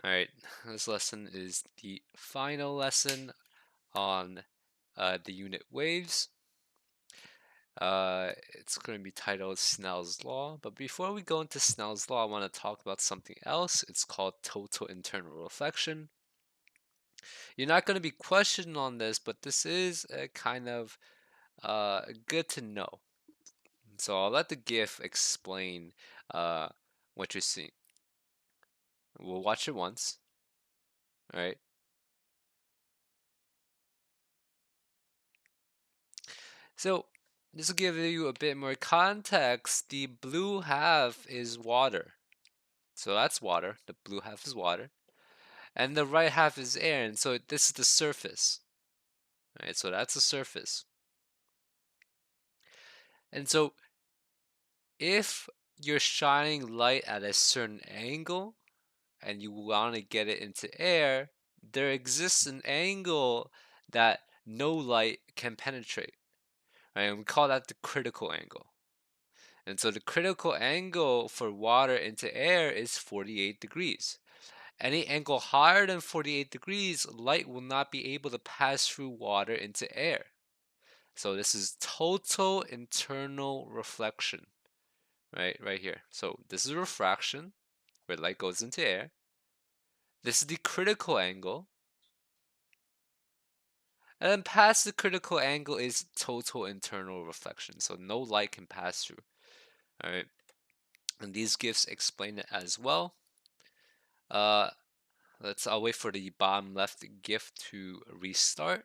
All right, this lesson is the final lesson on the unit waves. It's going to be titled Snell's Law. But before we go into Snell's Law, I want to talk about something else. It's called total internal reflection. You're not going to be questioned on this, but this is kind of good to know. So I'll let the GIF explain uh, what you're seeing. We'll watch it once. All right. So, just to give you a bit more context, the blue half is water. So that's water. The blue half is water. And the right half is air. And so this is the surface. Right? So that's the surface. And so if you're shining light at a certain angle and you want to get it into air, there exists an angle that no light can penetrate. Right? And we call that the critical angle. And so the critical angle for water into air is 48 degrees. Any angle higher than 48 degrees, light will not be able to pass through water into air. So this is total internal reflection, right here. So this is refraction, where light goes into air. This is the critical angle. And then past the critical angle is total internal reflection. So no light can pass through. All right. And these GIFs explain it as well. I'll wait for the bottom left GIF to restart.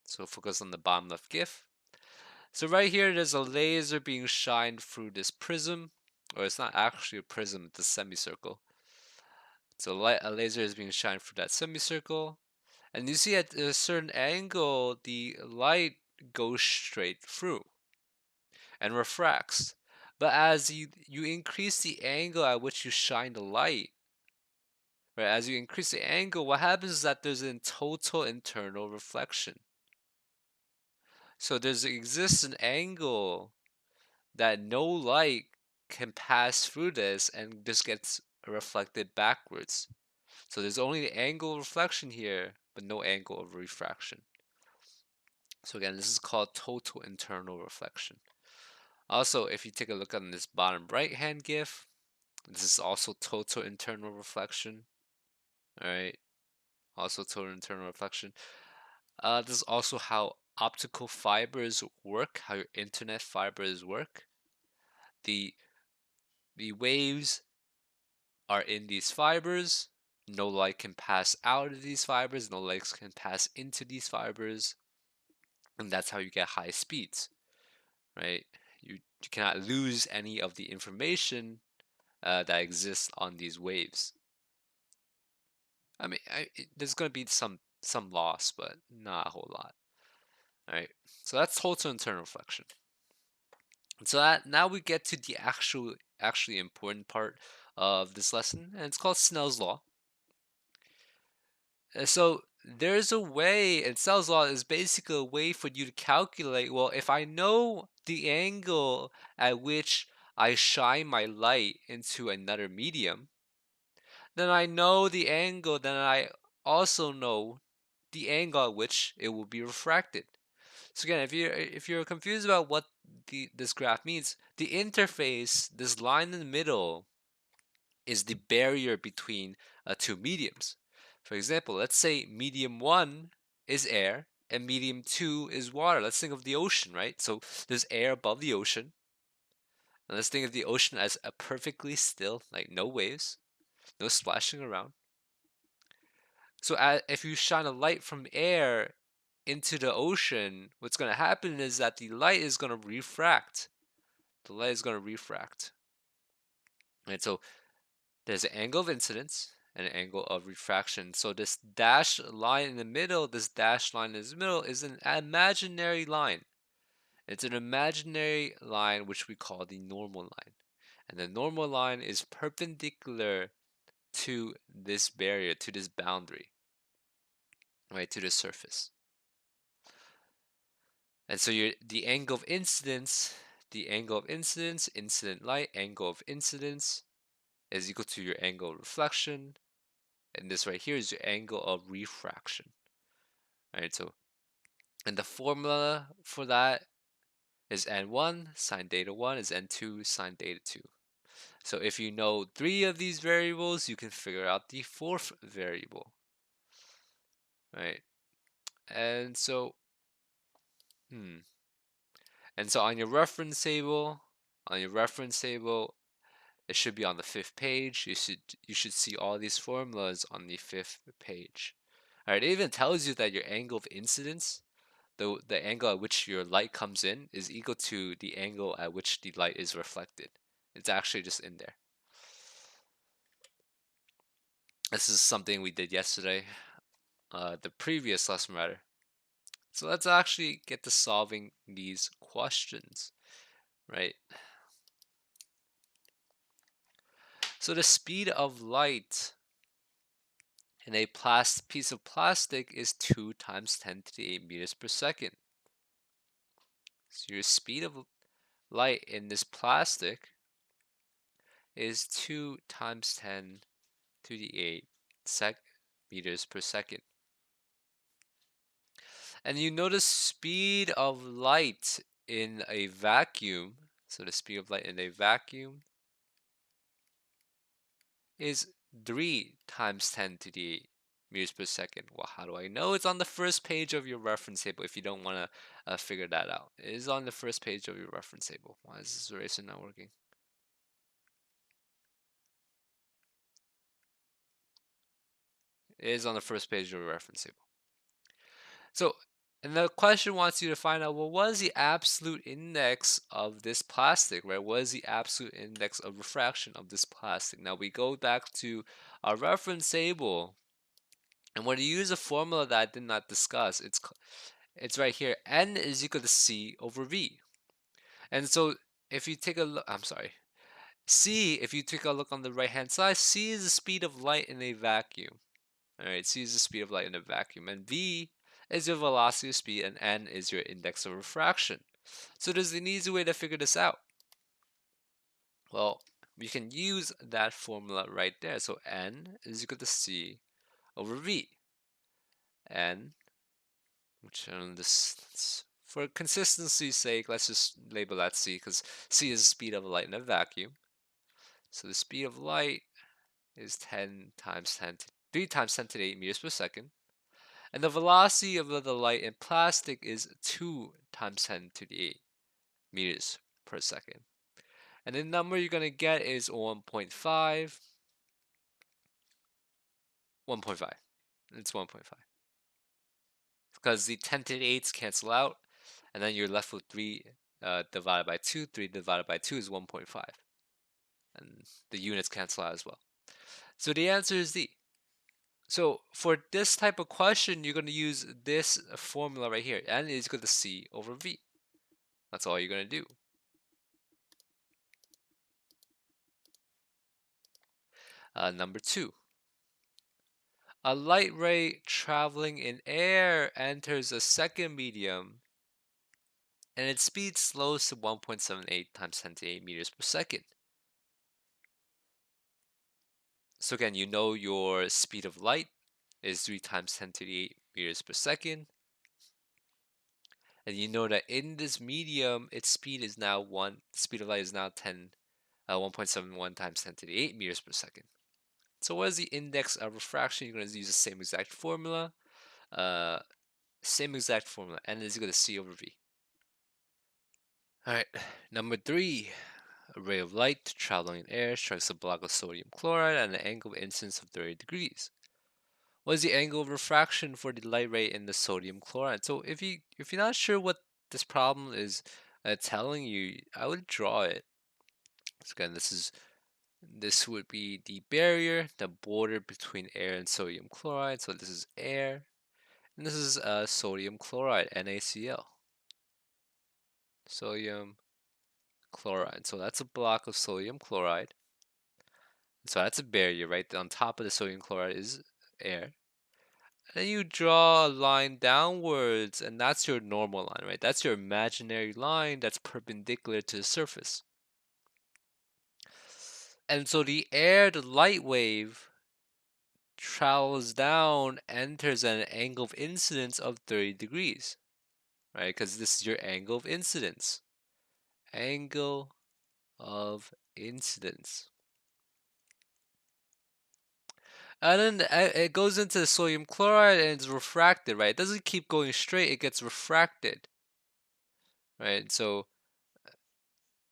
So focus on the bottom left GIF. So right here, there's a laser being shined through this prism, or it's not actually a prism, it's a semicircle. So a laser is being shined through that semicircle. And you see at a certain angle, the light goes straight through and refracts. But as you increase the angle at which you shine the light, right, as you increase the angle, what happens is that there's a total internal reflection. So exists an angle that no light can pass through this and this gets reflected backwards. So there's only the angle of reflection here, but no angle of refraction. So again, this is called total internal reflection. Also, if you take a look on this bottom right hand GIF, this is also total internal reflection. All right, also total internal reflection. This is also how optical fibers work, how your internet fibers work. The waves are in these fibers. No light can pass out of these fibers. No light can pass into these fibers. And that's how you get high speeds, right? You cannot lose any of the information that exists on these waves. I mean, there's going to be some loss, but not a whole lot. All right, so that's total internal reflection. So that now we get to the actually important part of this lesson, and it's called Snell's law. So there's a way, and Snell's law is basically a way for you to calculate, well, if I know the angle at which I shine my light into another medium, then I know the angle, then I also know the angle at which it will be refracted. So again, if you're confused about what this graph means, the interface, this line in the middle, is the barrier between two mediums. For example, let's say medium 1 is air and medium 2 is water. Let's think of the ocean, right? So there's air above the ocean. And let's think of the ocean as a perfectly still, like no waves, no splashing around. So if you shine a light from air into the ocean, what's going to happen is that the light is going to refract. The light is going to refract. And so there's an angle of incidence and an angle of refraction. So this dashed line in the middle, is an imaginary line. It's an imaginary line which we call the normal line. And the normal line is perpendicular to this barrier, to this boundary, right, to the surface. And so the angle of incidence, incident light, angle of incidence is equal to your angle of reflection. And this right here is your angle of refraction. Alright, so and the formula for that is n1 sine theta 1 is n2 sine theta 2. So if you know 3 of these variables, you can figure out the 4th variable. Right? And so and so on your reference table, it should be on the 5th page. You should see all these formulas on the 5th page. All right, it even tells you that your angle of incidence, the angle at which your light comes in, is equal to the angle at which the light is reflected. It's actually just in there. This is something we did yesterday, the previous lesson rather. So let's actually get to solving these questions, right? So the speed of light in a piece of plastic is 2 times 10 to the 8 meters per second. So your speed of light in this plastic is 2 times 10 to the 8 meters per second. And you notice speed of light in a vacuum. So the speed of light in a vacuum is 3 times 10 to the 8 meters per second. Well, how do I know? It's on the first page of your reference table if you don't want to figure that out. It is on the first page of your reference table. Why is this eraser not working? It is on the first page of your reference table. So, and the question wants you to find out, well, what is the absolute index of this plastic, right? What is the absolute index of refraction of this plastic? Now we go back to our reference table, and when you use a formula that I did not discuss, it's right here. N is equal to C over V. And so if you take a look, I'm sorry, C, if you take a look on the right hand side, C is the speed of light in a vacuum. All right, C is the speed of light in a vacuum, and V is your velocity of speed, and N is your index of refraction. So there's an easy way to figure this out. Well, we can use that formula right there. So N is equal to C over V. N, which this, for consistency's sake, let's just label that C, because C is the speed of light in a vacuum. So the speed of light is 10 times 10 to 3 times 10 to the 8 meters per second. And the velocity of the light in plastic is 2 times 10 to the 8 meters per second. And the number you're going to get is 1.5. 1.5. It's 1.5. Because the 10 to the 8s cancel out, and then you're left with 3 divided by 2. 3 divided by 2 is 1.5. And the units cancel out as well. So the answer is D. So for this type of question, you're going to use this formula right here. N is equal to C over V. That's all you're going to do. Number 2. A light ray traveling in air enters a second medium, and its speed slows to 1.78 times 10 to the 8 meters per second. So again, you know your speed of light is 3 times 10 to the 8 meters per second. And you know that in this medium, its speed is now speed of light is now 1.71 times 10 to the 8 meters per second. So what is the index of refraction? You're going to use the same exact formula. N is equal to C over V. Alright, number 3. A ray of light traveling in air strikes a block of sodium chloride at an angle of incidence of 30 degrees. What is the angle of refraction for the light ray in the sodium chloride? So if you're not sure what this problem is telling you, I would draw it. So again, this would be the barrier, the border between air and sodium chloride. So this is air, and this is sodium chloride, NaCl. Sodium chloride. So that's a block of sodium chloride. So that's a barrier, right? On top of the sodium chloride is air. And then you draw a line downwards, and that's your normal line, right? That's your imaginary line that's perpendicular to the surface. And so the light wave travels down, enters at an angle of incidence of 30 degrees, right? Because this is your angle of incidence. Angle of incidence. And then it goes into the sodium chloride and it's refracted, right? It doesn't keep going straight, it gets refracted, right? So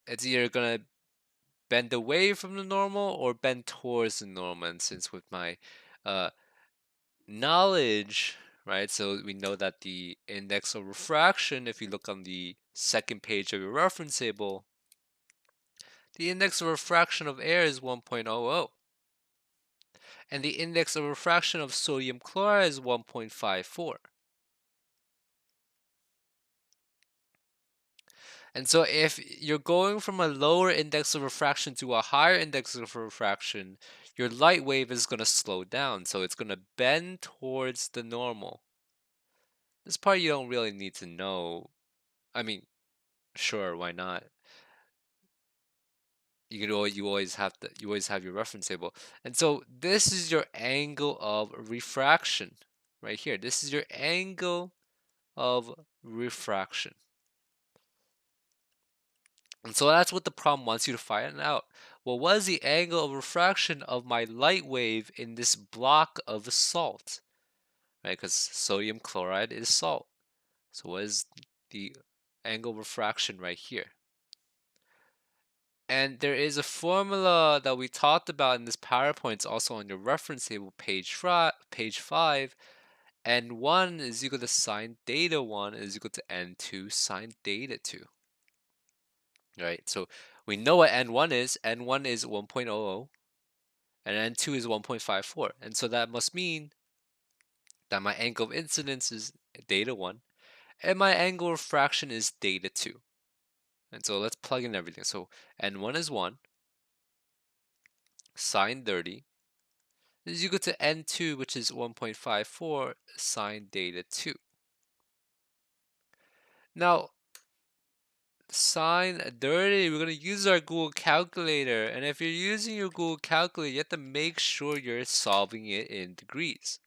it's either going to bend away from the normal or bend towards the normal. And since with my uh, knowledge, right, so we know that the index of refraction, if you look on the second page of your reference table, the index of refraction of air is 1.00. And the index of refraction of sodium chloride is 1.54. And so if you're going from a lower index of refraction to a higher index of refraction, your light wave is going to slow down. So it's going to bend towards the normal. This part you don't really need to know. I mean, sure, why not? You always have your reference table. And so this is your angle of refraction right here. This is your angle of refraction. And so that's what the problem wants you to find out. Well, what is the angle of refraction of my light wave in this block of salt? Right, because sodium chloride is salt. So what is the angle of refraction right here? And there is a formula that we talked about in this PowerPoint. It's also on your reference table, page 5. N1 is equal to sine theta 1 is equal to N2 sine theta 2. Right, so we know what N1 is. N1 is 1.00 and N2 is 1.54. And so that must mean that my angle of incidence is theta 1 and my angle of refraction is theta 2. And so let's plug in everything. So N1 is 1, sine 30 is equal to N2, which is 1.54 sine theta 2. Now, sine 30, we're going to use our Google calculator. And if you're using your Google calculator, you have to make sure you're solving it in degrees.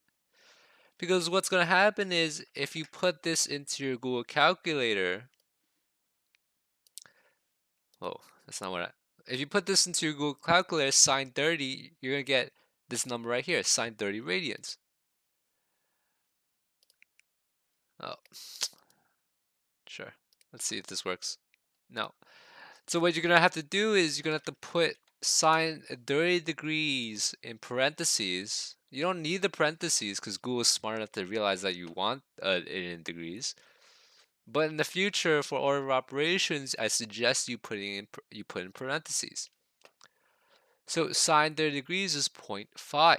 Because what's going to happen is if you put this into your Google calculator, oh, that's not what if you put this into your Google calculator, sine 30, you're going to get this number right here, sine 30 radians. Oh, sure. Let's see if this works. No. So what you're going to have to do is you're going to have to put sine 30 degrees in parentheses. You don't need the parentheses because Google is smart enough to realize that you want it in degrees. But in the future, for order of operations, I suggest you put in parentheses. So sine 30 degrees is 0.5.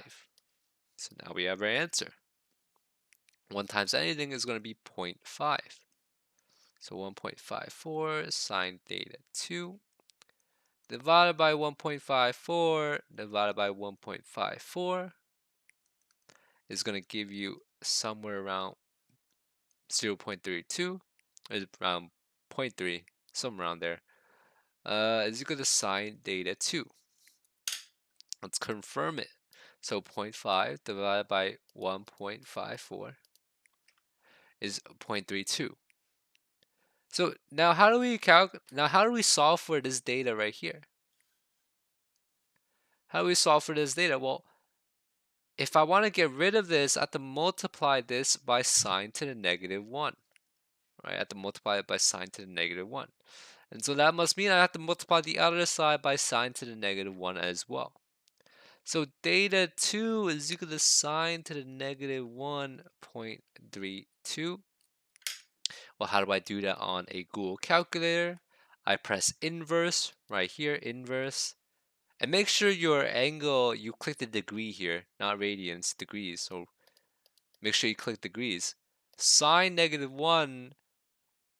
So now we have our answer. 1 times anything is going to be 0.5. So 1.54 sine theta 2 divided by 1.54 divided by 1.54 is going to give you somewhere around 0.32, or around 0.3, somewhere around there. Is equal to sine theta 2. Let's confirm it. So 0.5 divided by 1.54 is 0.32. So now how do we solve for this data right here? How do we solve for this data? Well, if I want to get rid of this, I have to multiply this by sine to the negative 1. Right? I have to multiply it by sine to the negative 1. And so that must mean I have to multiply the other side by sine to the negative 1 as well. So theta 2 is equal to sine to the negative 1.32. Well, how do I do that on a Google calculator? I press inverse right here, inverse. And make sure your angle, you click the degree here, not radians, degrees. So make sure you click degrees. Sine negative 1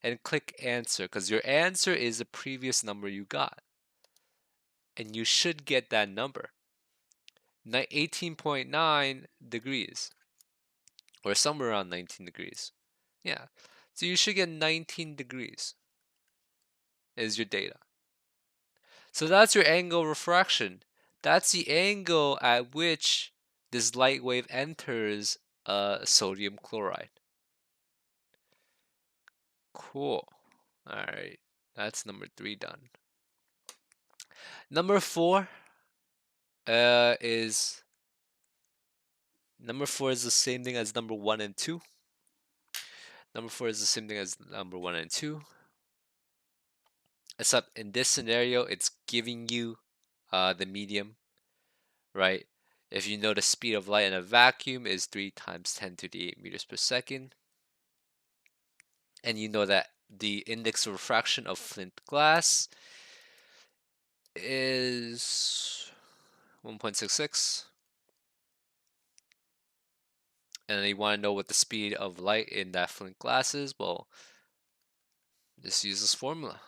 and click answer because your answer is the previous number you got. And you should get that number. 18.9 degrees or somewhere around 19 degrees. Yeah. So you should get 19 degrees is your data. So that's your angle of refraction. That's the angle at which this light wave enters sodium chloride. Cool. All right, that's number 3 done. Number 4 is the same thing as number 1 and 2. Number 4 is the same thing as number 1 and 2. Except in this scenario, it's giving you the medium, right? If you know the speed of light in a vacuum is 3 times 10 to the 8 meters per second, and you know that the index of refraction of flint glass is 1.66, and you want to know what the speed of light in that flint glass is, well, just use this formula.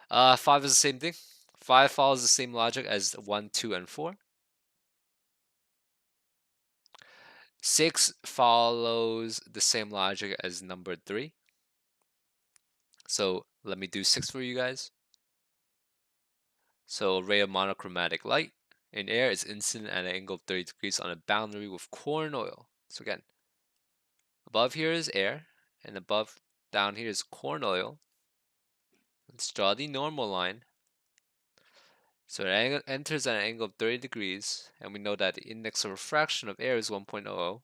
5 is the same thing. 5 follows the same logic as 1, 2, and 4. 6 follows the same logic as number 3. So let me do 6 for you guys. So a ray of monochromatic light in air is incident at an angle of 30 degrees on a boundary with corn oil. So again, above here is air, and above down here is corn oil. Let's draw the normal line. So it enters at an angle of 30 degrees, and we know that the index of refraction of air is 1.00.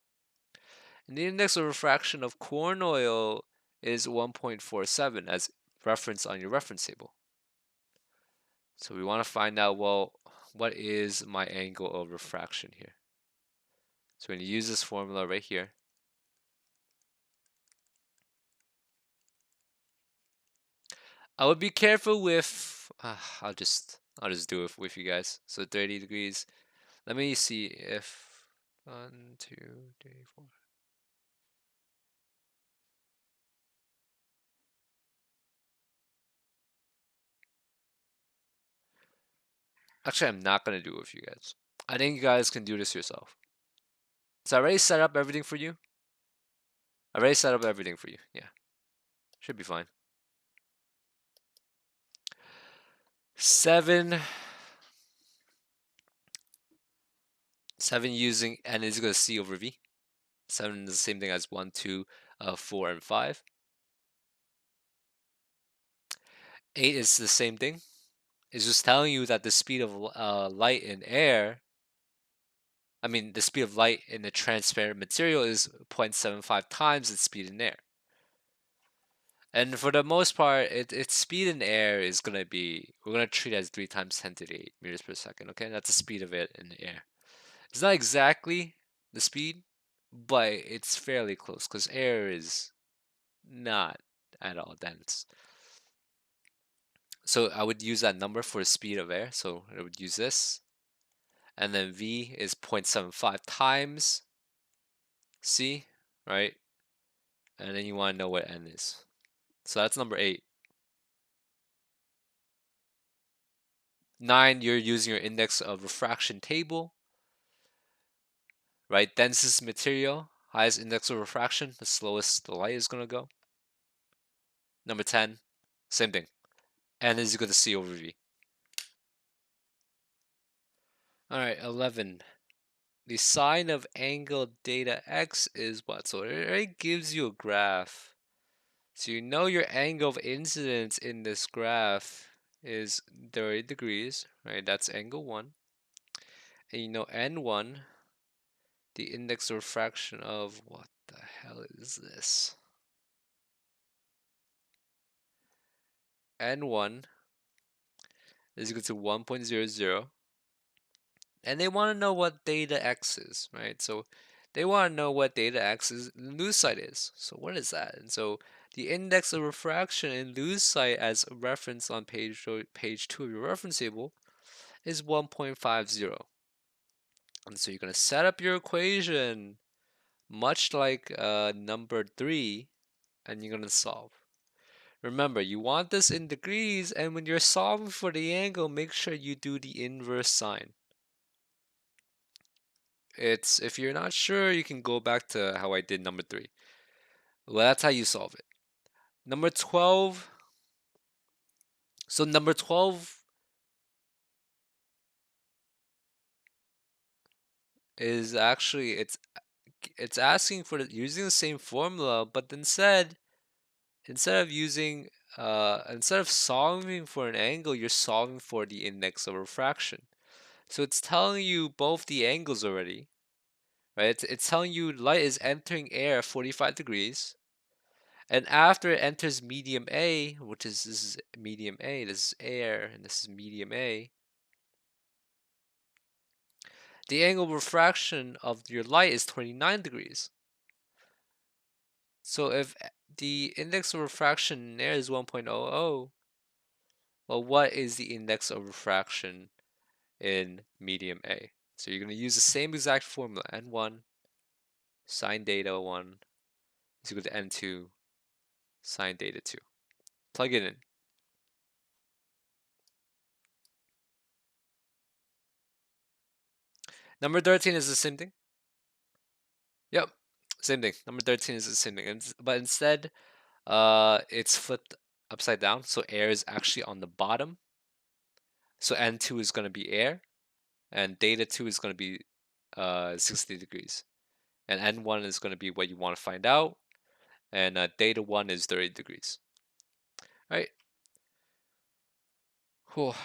And the index of refraction of corn oil is 1.47 as referenced on your reference table. So we want to find out, well, what is my angle of refraction here? So we're going to use this formula right here. I would be careful with, I'll just do it with you guys. So 30 degrees. Let me see if 1, 2, 3, 4. Actually, I'm not going to do it with you guys. I think you guys can do this yourself. So I already set up everything for you. Yeah. Should be fine. 7 using n is equal to c over v. 7 is the same thing as 1, 2, 4, and 5. 8 is the same thing. It's just telling you that the speed of light in air, the speed of light in a transparent material is 0.75 times its speed in air. And for the most part, its speed in air is going to be, we're going to treat it as 3 times 10 to the 8 meters per second, okay? That's the speed of it in the air. It's not exactly the speed, but it's fairly close because air is not at all dense. So I would use that number for the speed of air. So I would use this. And then V is 0.75 times C, right? And then you want to know what N is. So that's number 8. 9, you're using your index of refraction table, right? Densest material, highest index of refraction, the slowest the light is going to go. Number 10, same thing. N is equal to C over V. All right, 11. The sine of angle theta x is what? So it already gives you a graph. So you know your angle of incidence in this graph is 30 degrees, right? That's angle 1. And you know n1, the index of refraction of, what the hell is this? n1 is equal to 1.00. And they want to know what theta x is, right? So they want to know what theta x is, lucite is. So what is that? And so the index of refraction in lucite as referenced on page 2 of your reference table is 1.50. And so you're going to set up your equation much like number 3, and you're going to solve. Remember, you want this in degrees, and when you're solving for the angle, make sure you do the inverse sine. If you're not sure, you can go back to how I did number 3. Well, that's how you solve it. Number 12. So number 12 is actually it's asking for using the same formula, but instead of solving for an angle, you're solving for the index of refraction. So it's telling you both the angles already, right? It's telling you light is entering air at 45 degrees, and after it enters medium A, which is this is medium A, this is air, and this is medium A, the angle of refraction of your light is 29 degrees. So if the index of refraction in air is 1.00, well, what is the index of refraction in medium A? So you're going to use the same exact formula, n1 sine theta 1 is equal to n2 sine theta 2. Plug it in. Number 13 is the same thing. Yep, same thing. Number 13 is the same thing. But instead, it's flipped upside down. So air is actually on the bottom. So n2 is going to be air, and theta 2 is going to be 60 degrees. And n1 is going to be what you want to find out, and theta 1 is 30 degrees. All right. Cool.